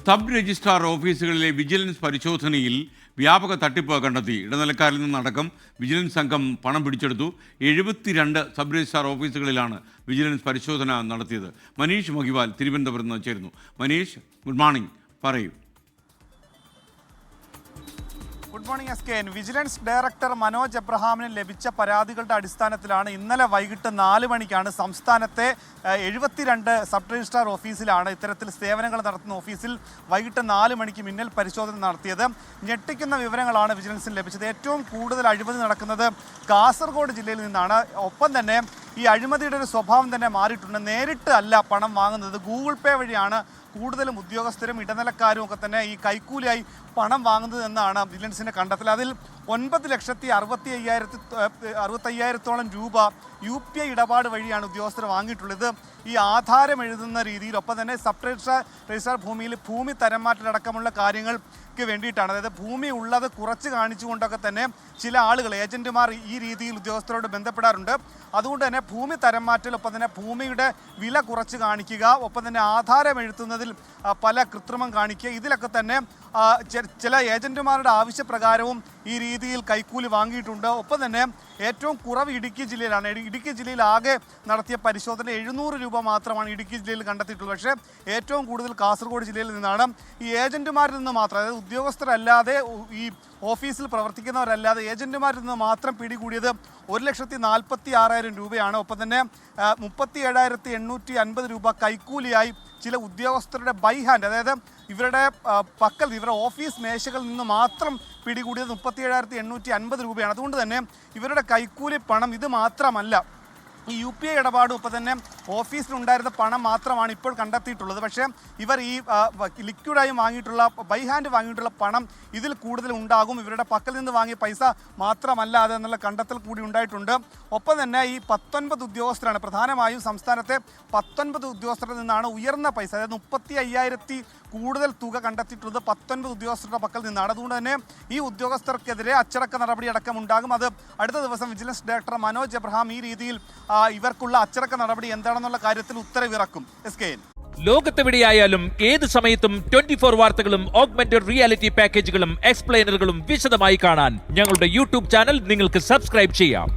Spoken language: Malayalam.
സബ് രജിസ്ട്രാർ ഓഫീസുകളിലെ വിജിലൻസ് പരിശോധനയിൽ വ്യാപക തട്ടിപ്പ് കണ്ടെത്തി. ഇടനിലക്കാരിൽ നിന്നടക്കം വിജിലൻസ് സംഘം പണം പിടിച്ചെടുത്തു. 72 സബ് രജിസ്ട്രാർ ഓഫീസുകളിലാണ് വിജിലൻസ് പരിശോധന നടത്തിയത്. മനീഷ് മഹിവാൽ തിരുവനന്തപുരത്ത് നിന്ന് ചേരുന്നു. മനീഷ്, ഗുഡ് മോർണിംഗ്, പറയൂ. ഗുഡ് മോർണിംഗ് എസ്. വിജിലൻസ് ഡയറക്ടർ മനോജ് എബ്രഹാമിന് ലഭിച്ച പരാതികളുടെ അടിസ്ഥാനത്തിലാണ് ഇന്നലെ വൈകിട്ട് 4 മണിക്കാണ് സംസ്ഥാനത്തെ 72 സബ് രജിസ്ട്രാർ ഓഫീസിലാണ് ഇത്തരത്തിൽ സേവനങ്ങൾ നടത്തുന്ന ഓഫീസിൽ വൈകിട്ട് 4 മണിക്ക് മിന്നൽ പരിശോധന നടത്തിയത്. ഞെട്ടിക്കുന്ന വിവരങ്ങളാണ് വിജിലൻസിന് ലഭിച്ചത്. ഏറ്റവും കൂടുതൽ അഴിമതി നടക്കുന്നത് കാസർഗോഡ് ജില്ലയിൽ നിന്നാണ്. ഒപ്പം തന്നെ ഈ അഴിമതിയുടെ ഒരു സ്വഭാവം തന്നെ മാറിയിട്ടുണ്ട്. നേരിട്ട് അല്ല പണം വാങ്ങുന്നത്, ഗൂഗിൾ പേ വഴിയാണ് കൂടുതലും ഉദ്യോഗസ്ഥരും ഇടനിലക്കാരും ഒക്കെ തന്നെ ഈ കൈക്കൂലിയായി പണം വാങ്ങുന്നത് എന്നാണ് വിജിലൻസിൻ്റെ കണ്ടെത്തൽ. അതിൽ 9,65,000 രൂപ UPI ഇടപാട് വഴിയാണ് ഉദ്യോഗസ്ഥർ വാങ്ങിയിട്ടുള്ളത്. ഈ ആധാരം എഴുതുന്ന രീതിയിൽ, ഒപ്പം തന്നെ സബ് രജിസ്ട്രാർ ഭൂമിയിൽ ഭൂമി തരംമാറ്റലടക്കമുള്ള കാര്യങ്ങൾക്ക് വേണ്ടിയിട്ടാണ്. അതായത് ഭൂമി ഉള്ളത് കുറച്ച് കാണിച്ചുകൊണ്ടൊക്കെ തന്നെ ചില ആളുകൾ, ഏജന്റുമാർ ഈ രീതിയിൽ ഉദ്യോഗസ്ഥരോട് ബന്ധപ്പെടാറുണ്ട്. അതുകൊണ്ട് തന്നെ ഭൂമി തരംമാറ്റൽ, ഒപ്പം തന്നെ ഭൂമിയുടെ വില കുറച്ച് കാണിക്കുക, ഒപ്പം തന്നെ ആധാരം എഴുതുന്നതിൽ പല കൃത്രിമം കാണിക്കുക, ഇതിലൊക്കെ തന്നെ ചില ഏജന്റുമാരുടെ ആവശ്യപ്രകാരവും ഈ രീതിയിൽ കൈക്കൂലി വാങ്ങിയിട്ടുണ്ട്. ഒപ്പം തന്നെ ഏറ്റവും കുറവ് ഇടുക്കി ജില്ലയിലാണ്. ഇടുക്കി ജില്ലയിൽ ആകെ നടത്തിയ പരിശോധന 700 രൂപ മാത്രമാണ് ഇടുക്കി ജില്ലയിൽ കണ്ടെത്തിയിട്ടുള്ളത്. പക്ഷേ ഏറ്റവും കൂടുതൽ കാസർഗോഡ് ജില്ലയിൽ നിന്നാണ്. ഈ ഏജന്റുമാരിൽ നിന്ന് മാത്രം, അതായത് ഉദ്യോഗസ്ഥരല്ലാതെ, ഈ ഓഫീസിൽ പ്രവർത്തിക്കുന്നവരല്ലാതെ ഏജന്റുമാരിൽ നിന്ന് മാത്രം പിടികൂടിയത് 1,46,000 രൂപയാണ്. ഒപ്പം തന്നെ 37,850 രൂപ കൈക്കൂലിയായി ചില ഉദ്യോഗസ്ഥരുടെ ബൈ ഹാൻഡ്, അതായത് ഇവരുടെ പക്കൽ, ഇവരുടെ ഓഫീസ് മേശകളിൽ നിന്ന് മാത്രം പിടികൂടിയത് 37,850 രൂപയാണ്. അതുകൊണ്ട് തന്നെ ഇവരുടെ കൈക്കൂലി പണം ഇത് മാത്രമല്ല, ഈ UPI ഇടപാടും ഒപ്പം തന്നെ ഓഫീസിലുണ്ടായിരുന്ന പണം മാത്രമാണ് ഇപ്പോൾ കണ്ടെത്തിയിട്ടുള്ളത്. പക്ഷേ ഇവർ ഈ ലിക്വിഡായി വാങ്ങിയിട്ടുള്ള, ബൈ ഹാൻഡ് വാങ്ങിയിട്ടുള്ള പണം ഇതിൽ കൂടുതൽ ഉണ്ടാകും. ഇവരുടെ പക്കൽ നിന്ന് വാങ്ങിയ പൈസ മാത്രമല്ല അതെന്നുള്ള കണ്ടെത്തൽ കൂടി ഉണ്ടായിട്ടുണ്ട്. ഒപ്പം തന്നെ ഈ 19 ഉദ്യോഗസ്ഥരാണ്, പ്രധാനമായും സംസ്ഥാനത്തെ 19 ഉദ്യോഗസ്ഥരിൽ നിന്നാണ് ഉയർന്ന പൈസ, അതായത് 35,000 കൂടുതൽ തുക കണ്ടെത്തിയിട്ടുള്ളത് 19 ഉദ്യോഗസ്ഥരുടെ പക്കൽ നിന്നാണ്. അതുകൊണ്ട് തന്നെ ഈ ഉദ്യോഗസ്ഥർക്കെതിരെ അച്ചടക്ക നടപടി അടക്കം ഉണ്ടാകും. അത് അടുത്ത ദിവസം വിജിലൻസ് ഡയറക്ടർ മനോജ് എബ്രഹാം ഈ രീതിയിൽ ഇവർക്കുള്ള അച്ചടക്ക നടപടി എന്താണെന്നുള്ള കാര്യത്തിൽ ഉത്തരവിറക്കും. SKN ലോകത്തെവിടെയായാലും ഏത് സമയത്തും 24 വാർത്തകളും ഓഗ്മെന്റഡ് റിയാലിറ്റി പാക്കേജുകളും എക്സ്പ്ലെയിനറുകളും വിശദമായി കാണാൻ ഞങ്ങളുടെ YouTube ചാനൽ നിങ്ങൾക്ക് സബ്സ്ക്രൈബ് ചെയ്യാം.